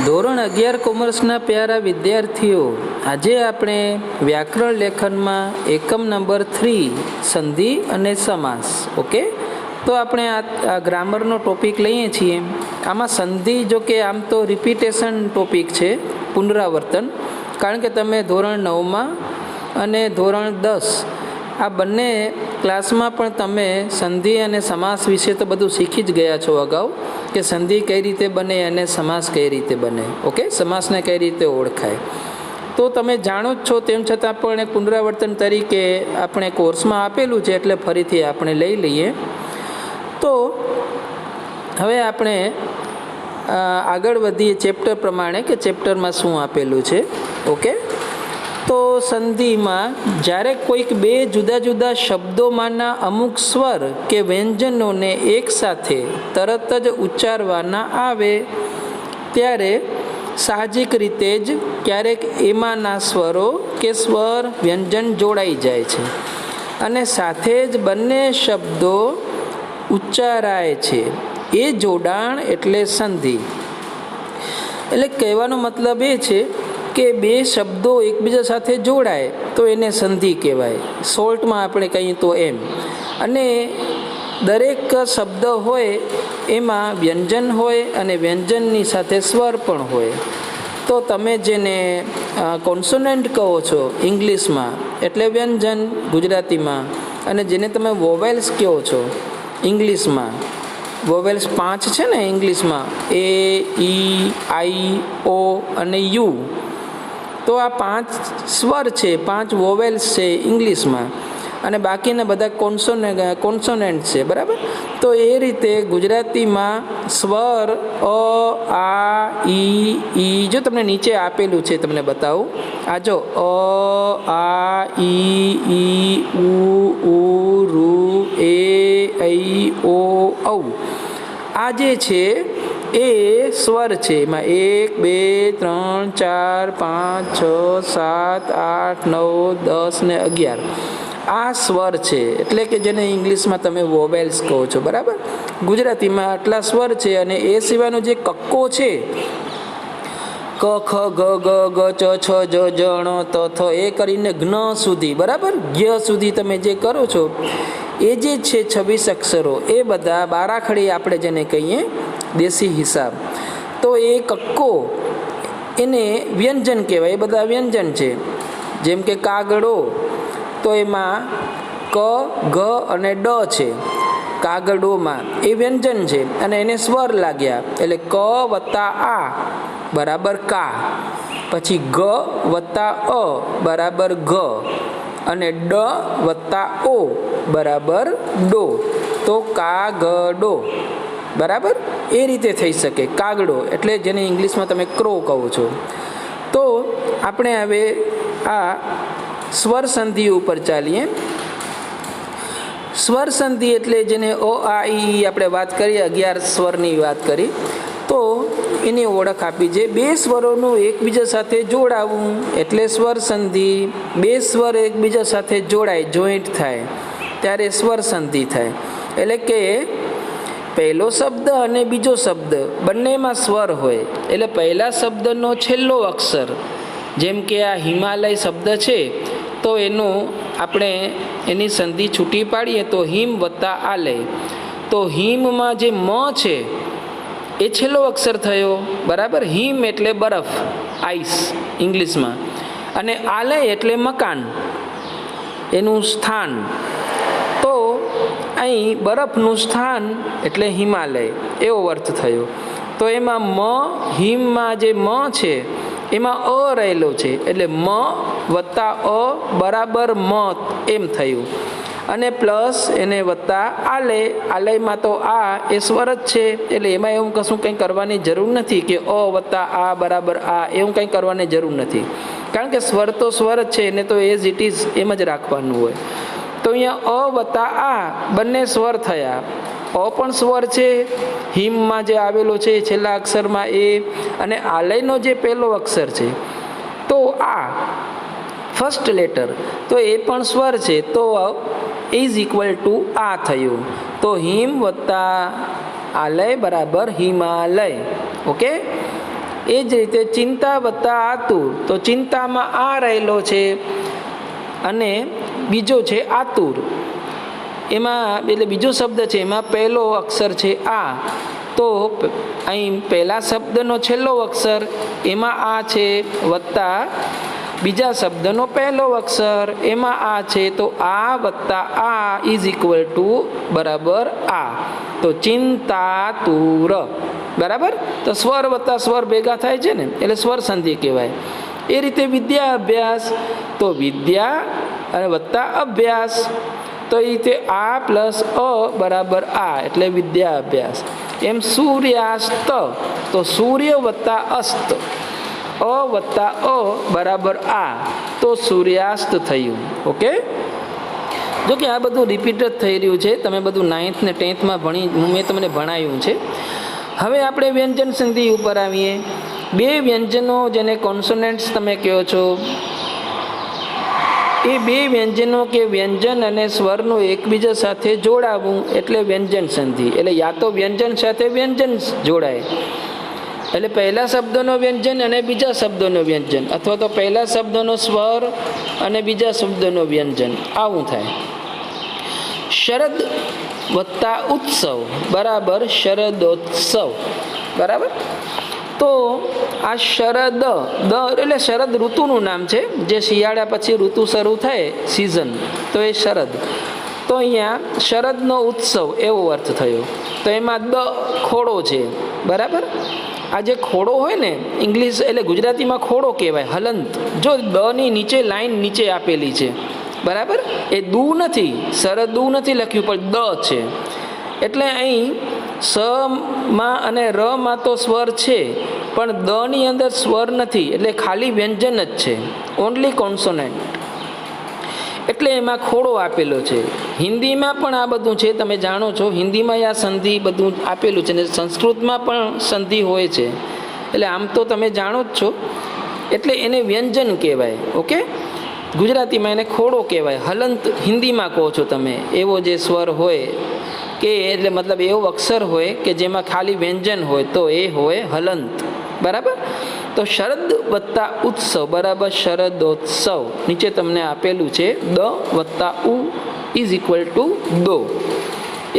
ધોરણ 11 કોમર્સના પ્યારા વિદ્યાર્થીઓ, આજે આપણે વ્યાકરણ લેખનમાં એકમ નંબર 3 સંધિ અને સમાસ. ઓકે, તો આપણે આ ગ્રામરનો ટોપિક લઈએ છીએ. આમાં સંધિ જો કે આમ તો રિપીટેશન ટોપિક છે, પુનરાવર્તન, કારણ કે તમે ધોરણ 9માં અને ધોરણ 10 આ બંને ક્લાસમાં પણ તમે સંધિ અને સમાસ વિશે તો બધું શીખી જ ગયા છો અગાઉ, કે સંધિ કઈ રીતે બને અને સમાસ કઈ રીતે બને. ઓકે, સમાસને કઈ રીતે ઓળખાય તો તમે જાણો જ છો. તેમ છતાં પણ એક પુનરાવર્તન તરીકે આપણે કોર્સમાં આપેલું છે, એટલે ફરીથી આપણે લઈ લઈએ. તો હવે આપણે આગળ વધીએ ચેપ્ટર પ્રમાણે, કે ચેપ્ટરમાં શું આપેલું છે. ઓકે, તો સંધિમાં જ્યારે કોઈક બે જુદા જુદા શબ્દોમાંના અમુક સ્વર કે વ્યંજનોને એકસાથે તરત જ ઉચ્ચારવાના આવે ત્યારે સાહજિક રીતે જ ક્યારેક એમાંના સ્વરો કે સ્વર વ્યંજન જોડાઈ જાય છે અને સાથે જ બંને શબ્દો ઉચ્ચારાય છે. એ જોડાણ એટલે સંધિ. એટલે કહેવાનો મતલબ એ છે કે બે શબ્દો એકબીજા સાથે જોડાય તો એને સંધિ કહેવાય. શોર્ટમાં આપણે કહીએ તો એમ. અને દરેક શબ્દ હોય એમાં વ્યંજન હોય અને વ્યંજનની સાથે સ્વર પણ હોય. તો તમે જેને કોન્સોનન્ટ કહો છો ઇંગ્લિશમાં, એટલે વ્યંજન ગુજરાતીમાં, અને જેને તમે વોવેલ્સ કહો છો ઇંગ્લિશમાં, વોવેલ્સ 5 છે ને ઇંગ્લિશમાં, એ, ઈ, આઈ, ઓ અને યુ. તો આ 5 સ્વર છે, 5 વોવેલ્સ છે ઇંગ્લિશમાં, અને બાકીના બધા કોન્સોનન્ટ છે, બરાબર. તો એ રીતે ગુજરાતીમાં સ્વર અ, આ, ઈ. જો તમને નીચે આપેલું છે તમને બતાવું. આ જો અ, આ, ઈ, ઉ, રૂ, એ, ઐ, ઓ, ઔ. આ જે છે એ સ્વર છે. એમાં 1, 2, 3, 4, 5, 6, 7, 8, 9, 10 ને 11 આ સ્વર છે, એટલે કે જેને ઇંગ્લિશમાં તમે વોવેલ્સ કહો છો, બરાબર. ગુજરાતીમાં આટલા સ્વર છે. અને એ સિવાયનો જે કક્કો છે, ક, ખ, ગ, ગ, ગ, ચ, છ, જ, ણ, ત, થ, એ કરીને જ્ઞ સુધી, બરાબર, જ્ઞ સુધી તમે જે કરો છો, એ જે છે 26 અક્ષરો, એ બધા બારાખડી આપણે જેને કહીએ દેશી હિસાબ. તો એ કક્કો એને વ્યંજન કહેવાય. એ બધા વ્યંજન છે. જેમ કે કાગડો, તો એમાં ક, ઘ અને ડ છે કાગડોમાં, એ વ્યંજન છે અને એને સ્વર લાગ્યા, એટલે ક વત્તા આ બરાબર કા, પછી ગ વત્તા અ બરાબર ઘ, અને ડ વત્તા ઓ બરાબર ડો. તો કાગડો, બરાબર. એ રીતે થઈ શકે કાગડો, એટલે જેને ઇંગ્લિશમાં તમે ક્રો કહો છો. તો આપણે હવે આ સ્વર સંધિ ઉપર ચાલીએ. સ્વર સંધિ એટલે જેને ઓ, આ, ઈ આપણે વાત કરી, 11 સ્વરની વાત કરી, તો એની ઓળખ આપી છે. બે સ્વરોનું એકબીજા સાથે જોડાવું એટલે સ્વર સંધિ. બે સ્વર એકબીજા સાથે જોડાય, જોઈન્ટ થાય, ત્યારે સ્વર સંધિ થાય. એટલે કે પહેલો શબ્દ અને બીજો શબ્દ બંનેમાં સ્વર હોય, એટલે પહેલા શબ્દનો છેલ્લો અક્ષર, જેમ કે આ હિમાલય શબ્દ છે, તો એનું આપણે એની સંધિ છૂટી પાડીએ તો હિમ વત્તા આલય. તો હિમમાં જે મ છે એ છેલ્લો અક્ષર થયો, બરાબર. હિમ એટલે બરફ, આઈસ ઇંગ્લિશમાં, અને આલય એટલે મકાન, એનું સ્થાન. તો અહીં બરફનું સ્થાન એટલે હિમાલય, એવો અર્થ થયો. તો એમાં મ, હિમમાં જે મ છે એમાં અ રહેલો છે, એટલે મ વત્તા અ બરાબર મ એમ થયું. અને પ્લસ એને વત્તા આલય, આલયમાં તો આ એ સ્વર જ છે, એટલે એમાં એવું કશું કંઈ કરવાની જરૂર નથી કે અ વત્તા આ બરાબર આ, એવું કંઈ કરવાની જરૂર નથી, કારણ કે સ્વર તો સ્વર જ છે, એને તો એઝ ઇટ ઇઝ એમ જ રાખવાનું હોય. તો અહીંયા અ વત્તા આ બંને સ્વર થયા. અ પણ સ્વર છે હિમમાં જે આવેલો છે છેલ્લા અક્ષરમાં એ, અને આલયનો જે પહેલો અક્ષર છે તો આ ફર્સ્ટ લેટર, તો એ પણ સ્વર છે, તો ઇઝ ઇક્વલ ટુ આ થયું. તો હિમ વત્તા આલય બરાબર હિમાલય. ઓકે, એ જ રીતે ચિંતા વત્તા આતુર, તો ચિંતામાં આ રહેલો છે અને બીજો છે આતુર. એમાં એટલે બીજો શબ્દ છે એમાં પહેલો અક્ષર છે આ, તો અહીં પહેલા શબ્દનો છેલ્લો અક્ષર એમાં આ છે, વત્તા બીજા શબ્દનો પહેલો અક્ષર એમાં આ છે, તો આ વત્તા આ ઇઝ ઇક્વલ ટુ બરાબર આ. તો ચિંતાતુર બરાબર. તો સ્વર વત્તા સ્વર ભેગા થાય છે ને એટલે સ્વર સંધિ કહેવાય. એ રીતે વિદ્યા અભ્યાસ, તો વિદ્યા અને વત્તા અભ્યાસ, તો એ રીતે આ પ્લસ અ બરાબર આ એટલે વિદ્યા અભ્યાસ. એમ સૂર્યાસ્ત, તો સૂર્ય વત્તા અસ્ત, અ વત્તા અ બરાબર આ, તો સૂર્યાસ્ત થયું. ઓકે, જો કે આ બધું રિપીટ જ થઈ રહ્યું છે, તમે બધું 9th ને 10thમાં મેં તમને ભણાવ્યું છે. હવે આપણે વ્યંજન સંધિ ઉપર આવીએ. બે વ્યંજનો જેને કોન્સોનન્ટ્સ તમે કહો છો, એ બે વ્યંજનો કે વ્યંજન અને સ્વરનું એકબીજા સાથે જોડાવવું એટલે વ્યંજન સંધિ. એટલે યા તો વ્યંજન સાથે વ્યંજન જોડાય, એટલે પહેલા શબ્દનો વ્યંજન અને બીજા શબ્દનો વ્યંજન, અથવા તો પહેલા શબ્દનો સ્વર અને બીજા શબ્દનો વ્યંજન, આવું થાય. શરદ વત્તા ઉત્સવ બરાબર શરદોત્સવ બરાબર. તો આ શરદ, દ એટલે શરદ ઋતુનું નામ છે, જે શિયાળા પછી ઋતુ શરૂ થાય સિઝન, તો એ શરદ. તો અહીંયા શરદનો ઉત્સવ એવો અર્થ થયો. તો એમાં દ ખોડો છે બરાબર. આ જે ખોડો હોય ને ઇંગ્લિશ એટલે ગુજરાતીમાં ખોડો કહેવાય, હલંત. જો દની નીચે લાઈન નીચે આપેલી છે બરાબર, એ દુ નથી, શરદુ નથી લખ્યું પણ દ છે. એટલે અહીં સ માં અને ર માં તો સ્વર છે પણ દ ની અંદર સ્વર નથી, એટલે ખાલી વ્યંજન જ છે, ઓનલી કોન્સોનન્ટ. એટલે એમાં ખોડો આપેલો છે. હિન્દીમાં પણ આ બધું છે, તમે જાણો છો હિન્દીમાં આ સંધિ બધું આપેલું છે, ને સંસ્કૃતમાં પણ સંધિ હોય છે. એટલે આમ તો તમે જાણો જ છો, એટલે એને વ્યંજન કહેવાય. ઓકે, ગુજરાતીમાં એને ખોડો કહેવાય. હલંત હિન્દીમાં કહો છો તમે, એવો જે સ્વર હોય કે એટલે મતલબ એવો અક્ષર હોય કે જેમાં ખાલી વ્યંજન હોય, તો એ હોય હલંત બરાબર. તો શરદ વત્તા ઉત્સવ બરાબર શરદોત્સવ. નીચે તમને આપેલું છે દ વત્તા ઉ ઇઝ ઇક્વલ ટુ દો.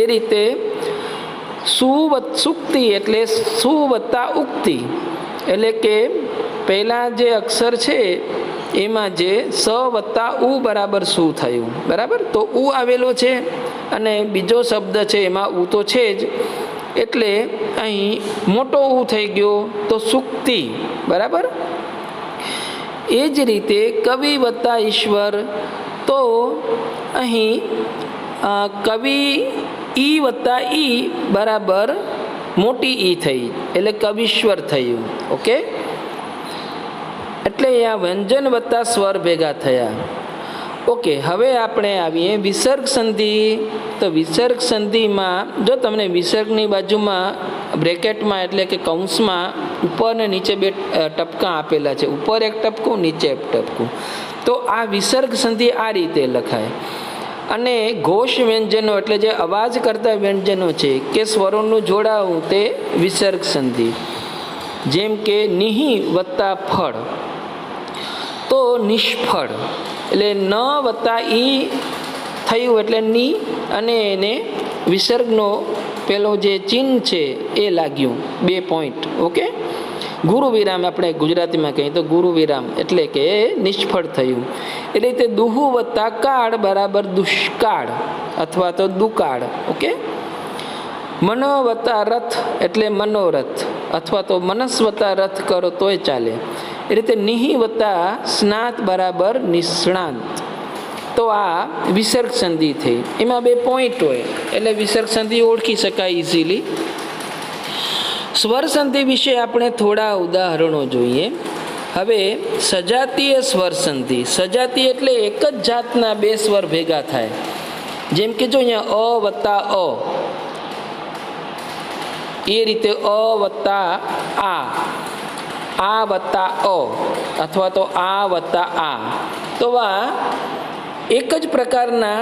એ રીતે સુક્તિ એટલે સુ વત્તા ઉક્તિ, એટલે કે પહેલા જે અક્ષર છે એમાં જે સ વત્તા ઉ બરાબર શું થયું બરાબર. તો ઉ આવેલો છે અને બીજો શબ્દ છે એમાં ઉ તો છે જ, એટલે અહીં મોટો ઉ થઈ ગયો, તો સુક્તિ બરાબર. એ જ રીતે કવિ વત્તા ઈશ્વર, તો અહીં કવિ ઈ વત્તા ઈ બરાબર મોટી ઈ થઈ, એટલે કવિશ્વર થયું. ઓકે, એટલે આ વ્યંજન વત્તા સ્વર ભેગા થયા. ઓકે, હવે આપણે આવીએ વિસર્ગ સંધિ. તો વિસર્ગ સંધિમાં જો તમને વિસર્ગની બાજુમાં બ્રેકેટમાં એટલે કે કૌંસમાં ઉપર ને નીચે બે ટપકા આપેલા છે, ઉપર એક ટપકું નીચે એક ટપકું, તો આ વિસર્ગ સંધિ આ રીતે લખાય. અને ઘોષ વ્યંજનો એટલે જે અવાજ કરતા વ્યંજનો છે કે સ્વરોનું જોડાવું તે વિસર્ગ સંધિ. જેમ કે નિહિ વત્તા ફળ, તો નિષ્ફળ, એટલે ન વત્તા ઈ થયું એટલે ની, અને એને વિસર્ગનો પેલો જે ચિહ્ન છે એ લાગ્યું 2 પોઈન્ટ. ઓકે, ગુરુ વિરામ આપણે ગુજરાતીમાં કહીએ તો ગુરુ વિરામ એટલે કે નિષ્ફળ થયું. એટલે તે દુહુ વત્તા કાળ બરાબર દુષ્કાળ અથવા તો દુકાળ. ઓકે, મનો વત્તા રથ એટલે મનોરથ અથવા તો મનસ વત્તા રથ કરો તોય ચાલે. એ રીતે નિહિ વત્તા સ્નાત બરાબર નિષ્ણાંત. તો આ વિસર્ગ સંધિ થઈ. એમાં 2 પોઈન્ટ હોય એટલે વિસર્ગ સંધિ ઓળખી શકાય ઇઝીલી. સ્વર સંધિ વિશે આપણે થોડા ઉદાહરણો જોઈએ. હવે સજાતીય સ્વર સંધિ. સજાતીય એટલે એક જ જાતના 2 સ્વર ભેગા થાય. જેમ કે જો અહીંયા અ વત્તા એ રીતે અ વત્તા આ વત્તા અથવા તો આ વત્તા આ. તો આ એક જ પ્રકારના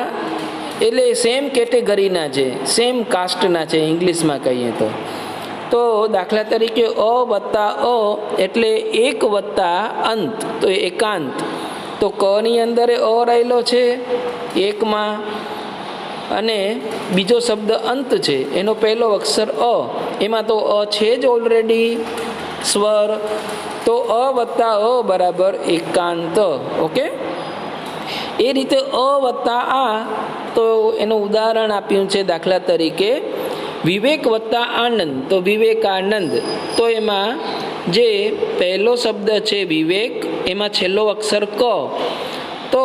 એટલે સેમ કેટેગરીના છે, સેમ કાસ્ટના છે ઇંગ્લિશમાં કહીએ તો. તો દાખલા તરીકે અ વત્તા અ એટલે એક વત્તા અંત, તો એકાંત. તો કની અંદર અ રહેલો છે એકમાં, અને બીજો શબ્દ અંત છે, એનો પહેલો અક્ષર અ, એમાં તો અ છે જ ઓલરેડી સ્વર. તો અ વત્તા અ બરાબર એકાંત. ઓકે, એ રીતે અ વત્તા આ, તો એનું ઉદાહરણ આપ્યું છે દાખલા તરીકે વિવેક વત્તા આનંદ, તો વિવેકાનંદ. તો એમાં જે પહેલો શબ્દ છે વિવેક, એમાં છેલ્લો અક્ષર ક, તો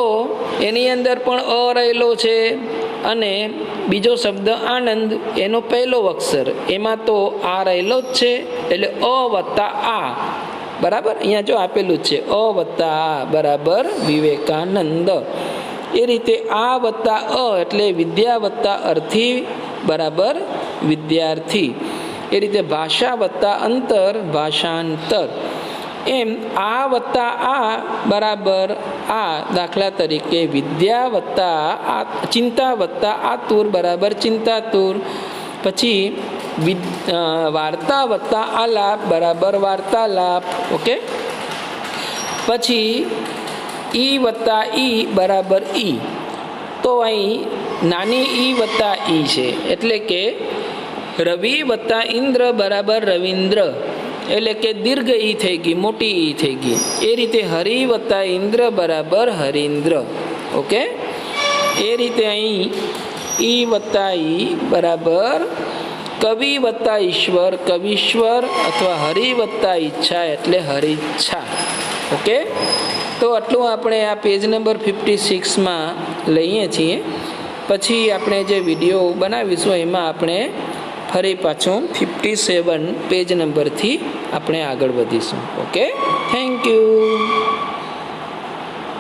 એની અંદર પણ અ રહેલો છે, અને બીજો શબ્દ આનંદ, એનો પહેલો અક્ષર, એમાં તો આ રહેલો જ છે, એટલે અ વત્તા આ બરાબર અહીંયા જો આપેલું જ છે અ વત્તા આ બરાબર વિવેકાનંદ. એ રીતે આ વત્તા અ એટલે વિદ્યા વત્તા અર્થી બરાબર વિદ્યાર્થી. એ રીતે ભાષા વત્તા અંતર ભાષાંતર. એમ આ વત્તા આ બરાબર આ, દાખલા તરીકે વિદ્યા વત્તા આ, ચિંતા વત્તા આતુર બરાબર ચિંતાતુર. પછી વાર્તા વત્તા આલાપ બરાબર વાર્તાલાપ. ઓકે, પછી ઈ વત્તા ઈ બરાબર ઈ. તો અહીં નાની ઈ વત્તા ઈ છે, એટલે કે રવિ વત્તા ઇન્દ્ર બરાબર રવિન્દ્ર, એટલે કે દીર્ઘ ઈ થઈ ગઈ, મોટી ઈ થઈ ગઈ. એ રીતે હરિ વત્તા ઇન્દ્ર બરાબર હરીન્દ્ર. ઓકે, એ રીતે અહીં ઈ વત્તા ઈ બરાબર કવિ વત્તા ઈશ્વર કવિશ્વર, અથવા હરિ વત્તા ઈચ્છા એટલે હરિચ્છા. ઓકે, તો આટલું આપણે આ પેજ નંબર 56માં લઈએ છીએ. પછી આપણે જે વિડીયો બનાવીશું એમાં આપણે ફરી પાછું 57 પેજ નંબરથી આપણે આગળ વધીશું. Okay, thank you.